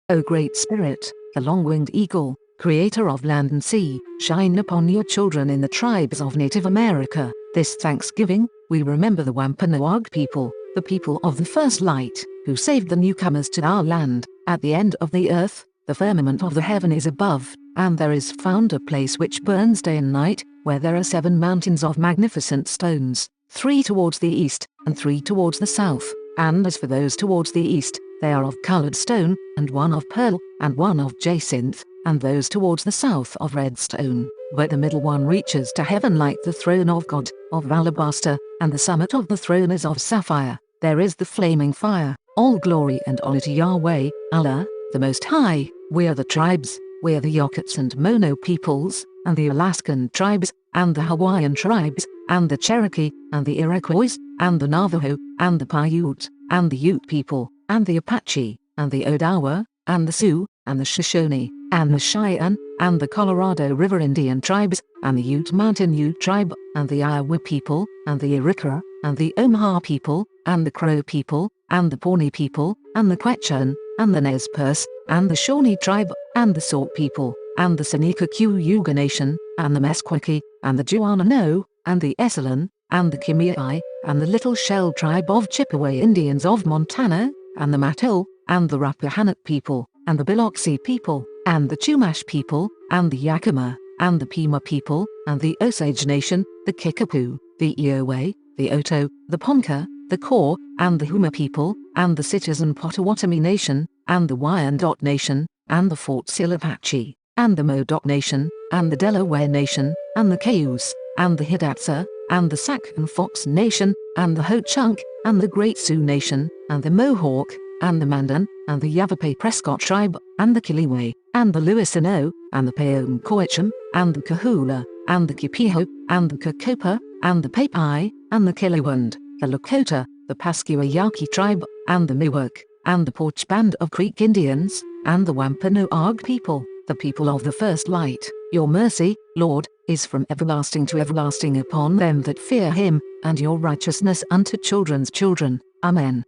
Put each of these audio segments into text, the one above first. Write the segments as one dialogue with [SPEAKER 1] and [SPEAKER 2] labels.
[SPEAKER 1] O Great Spirit, the long-winged eagle, creator of land and sea, shine upon your children in the tribes of Native America. This Thanksgiving, we remember the Wampanoag people, the people of the first light, who saved the newcomers to our land. At the end of the earth, the firmament of the heaven is above, and there is found a place which burns day and night, where there are 7 mountains of magnificent stones, 3 towards the east, and 3 towards the south. And as for those towards the east, they are of colored stone, and 1 of pearl, and 1 of jacinth, and those towards the south of red stone. But the middle one reaches to heaven like the throne of God, of alabaster, and the summit of the throne is of sapphire. There is the flaming fire. All glory and honor to Yahweh, Allah, the Most High. We are the tribes, we are the Yokuts and Mono peoples, and the Alaskan tribes, and the Hawaiian tribes, and the Cherokee, and the Iroquois, and the Navajo, and the Paiute, and the Ute people, and the Apache, and the Odawa, and the Sioux, and the Shoshone, and the Cheyenne, and the Colorado River Indian tribes, and the Ute Mountain Ute tribe, and the Iowa people, and the Iroquois, and the Omaha people, and the Crow people, and the Pawnee people, and the Quechan, and the Nez Perce, and the Shawnee tribe, and the Sauk people, and the Seneca Cayuga Nation, and the Meskwaki, and the Juanano, and the Esselen, and the Kimiai, and the Little Shell tribe of Chippewa Indians of Montana, and the Matil, and the Rappahannock people, and the Biloxi people, and the Chumash people, and the Yakima, and the Pima people, and the Osage Nation, the Kickapoo, the Iowa, the Oto, the Ponca, the Kaw, and the Huma people, and the Citizen Potawatomi Nation, and the Wyandot Nation, and the Fort Sill Apache, and the Modoc Nation, and the Delaware Nation, and the Cayuse, and the Hidatsa, and the Sac and Fox Nation, and the Ho-Chunk, and the Great Sioux Nation, and the Mohawk, and the Mandan, and the Yavapai Prescott tribe, and the Kiliwe, and the Louisiano, and the Paom-Coacham, and the Kahula, and the Kipiho, and the Kakopa, and the Papai, and the Kiliwand, the Lakota, the Pasquia-Yaqui tribe, and the Miwok, and the Porch Band of Creek Indians, and the Wampanoag people, the people of the first light. Your mercy, Lord, is from everlasting to everlasting upon them that fear him, and your righteousness unto children's children. Amen.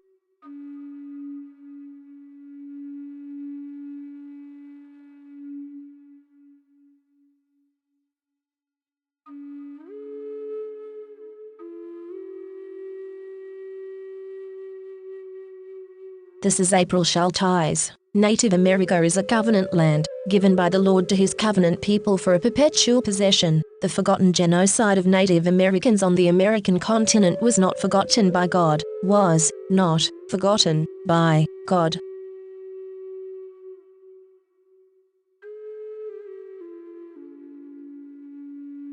[SPEAKER 2] This is April Schulthies. Native America is a covenant land, given by the Lord to his covenant people for a perpetual possession. The forgotten genocide of Native Americans on the American continent was not forgotten by God, was not forgotten by God.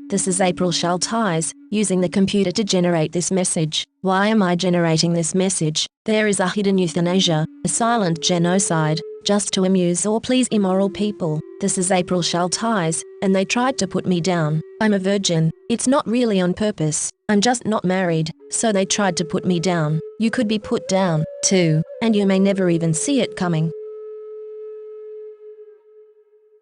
[SPEAKER 2] This is April Schulthies, using the computer to generate this message. Why am I generating this message? There is a hidden euthanasia, a silent genocide, just to amuse or please immoral people. This is April Schulthies, and they tried to put me down. I'm a virgin. It's not really on purpose. I'm just not married, so they tried to put me down. You could be put down, too, and you may never even see it coming.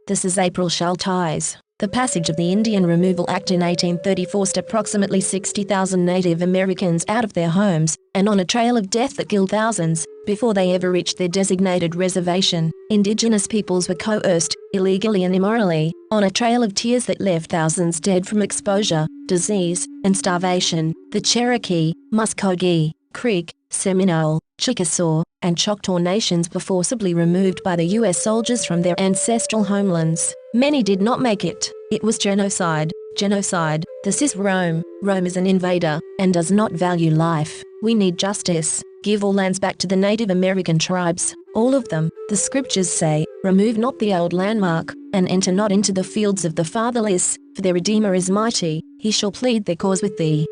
[SPEAKER 2] This is April Schulthies. The passage of the Indian Removal Act in 1830 forced approximately 60,000 Native Americans out of their homes, and on a trail of death that killed thousands, before they ever reached their designated reservation. Indigenous peoples were coerced, illegally and immorally, on a trail of tears that left thousands dead from exposure, disease, and starvation. The Cherokee, Muskogee, Creek, Seminole, Chickasaw, and Choctaw nations were forcibly removed by the U.S. soldiers from their ancestral homelands. Many did not make it. It was genocide. Genocide. This is Rome. Rome is an invader, and does not value life. We need justice. Give all lands back to the Native American tribes, all of them. The scriptures say, remove not the old landmark, and enter not into the fields of the fatherless, for their Redeemer is mighty, he shall plead their cause with thee.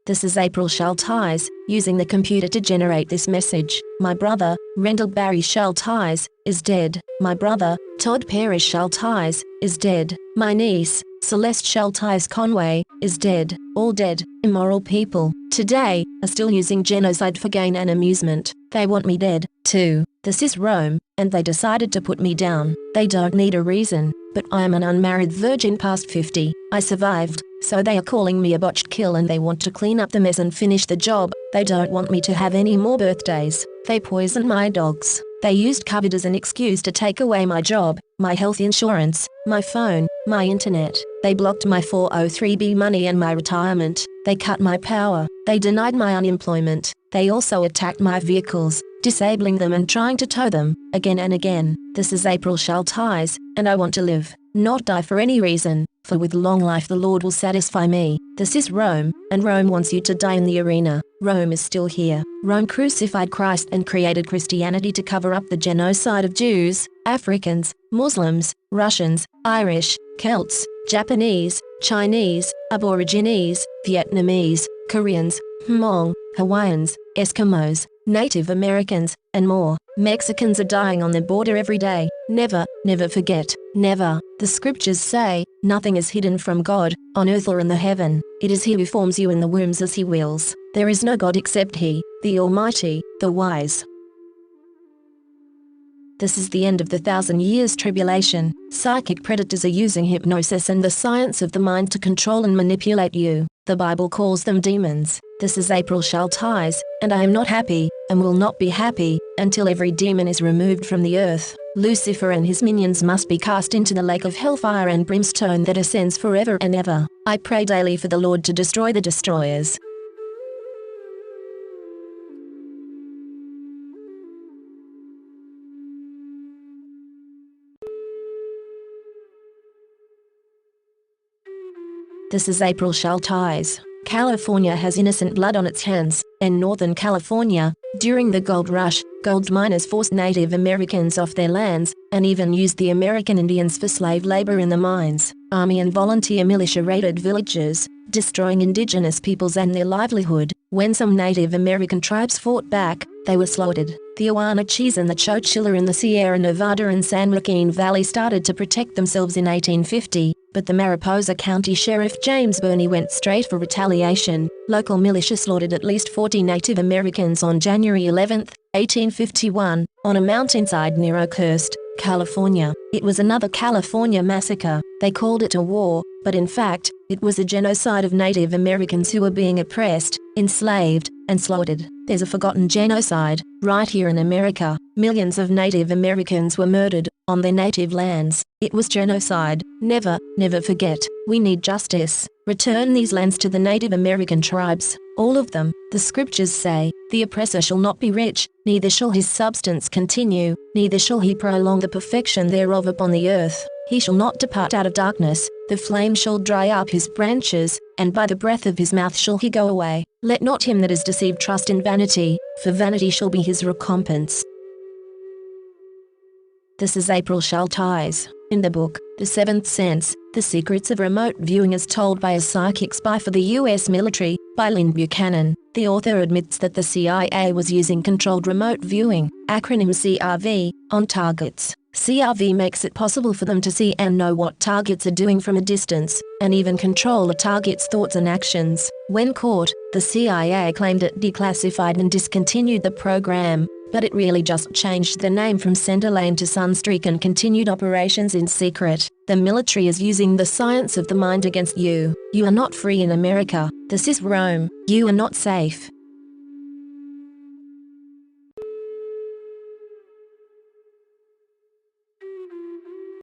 [SPEAKER 2] This is April Schulthies, using the computer to generate this message. My brother, Rendell Barry Schulthies, is dead. My brother, Todd Parrish Schulthies, is dead. My niece, Celeste Schulthies Conway, is dead. All dead, immoral people, today, are still using genocide for gain and amusement. They want me dead, too. This is Rome, and they decided to put me down. They don't need a reason, but I am an unmarried virgin past 50. I survived, so they are calling me a botched kill and they want to clean up the mess and finish the job. They don't want me to have any more birthdays. They poisoned my dogs. They used COVID as an excuse to take away my job, my health insurance, my phone, my internet. They blocked my 403b money and my retirement. They cut my power. They denied my unemployment. They also attacked my vehicles, disabling them and trying to tow them, again and again. This is April Schulthies, and I want to live, not die for any reason, for with long life the Lord will satisfy me. This is Rome, and Rome wants you to die in the arena. Rome is still here. Rome crucified Christ and created Christianity to cover up the genocide of Jews, Africans, Muslims, Russians, Irish, Celts, Japanese, Chinese, Aborigines, Vietnamese, Koreans, Hmong, Hawaiians, Eskimos, Native Americans, and more. Mexicans are dying on the border every day. Never, never forget. Never. The scriptures say, nothing is hidden from God, on earth or in the heaven. It is He who forms you in the wombs as He wills. There is no God except He, the Almighty, the wise. This is the end of the 1,000 years tribulation. Psychic predators are using hypnosis and the science of the mind to control and manipulate you. The Bible calls them demons. This is April Schulthies, and I am not happy, and will not be happy, until every demon is removed from the earth. Lucifer and his minions must be cast into the lake of hellfire and brimstone that ascends forever and ever. I pray daily for the Lord to destroy the destroyers. This is April Schulthies. California has innocent blood on its hands. In Northern California, during the gold rush, gold miners forced Native Americans off their lands, and even used the American Indians for slave labor in the mines. Army and volunteer militia raided villages, destroying indigenous peoples and their livelihood. When some Native American tribes fought back, they were slaughtered. The Owanachis and the Chocilla in the Sierra Nevada and San Joaquin Valley started to protect themselves in 1850, but the Mariposa County Sheriff James Burney went straight for retaliation. Local militia slaughtered at least 40 Native Americans on January 11, 1851, on a mountainside near Oakhurst, California. It was another California massacre. They called it a war, but in fact, it was a genocide of Native Americans who were being oppressed, enslaved, and slaughtered. There's a forgotten genocide, right here in America. Millions of Native Americans were murdered, on their native lands. It was genocide. Never, never forget. We need justice. Return these lands to the Native American tribes, all of them. The scriptures say, the oppressor shall not be rich, neither shall his substance continue, neither shall he prolong the perfection thereof upon the earth. He shall not depart out of darkness, the flame shall dry up his branches, and by the breath of his mouth shall he go away. Let not him that is deceived trust in vanity, for vanity shall be his recompense. This is April Schulthies. In the book, The Seventh Sense, The Secrets of Remote Viewing as Told by a Psychic Spy for the U.S. Military, by Lynn Buchanan, the author admits that the CIA was using controlled remote viewing, acronym CRV, on targets. CRV makes it possible for them to see and know what targets are doing from a distance, and even control a target's thoughts and actions. When caught, the CIA claimed it declassified and discontinued the program, but it really just changed the name from Centerlane to Sunstreak and continued operations in secret. The military is using the science of the mind against you. You are not free in America. This is Rome. You are not safe.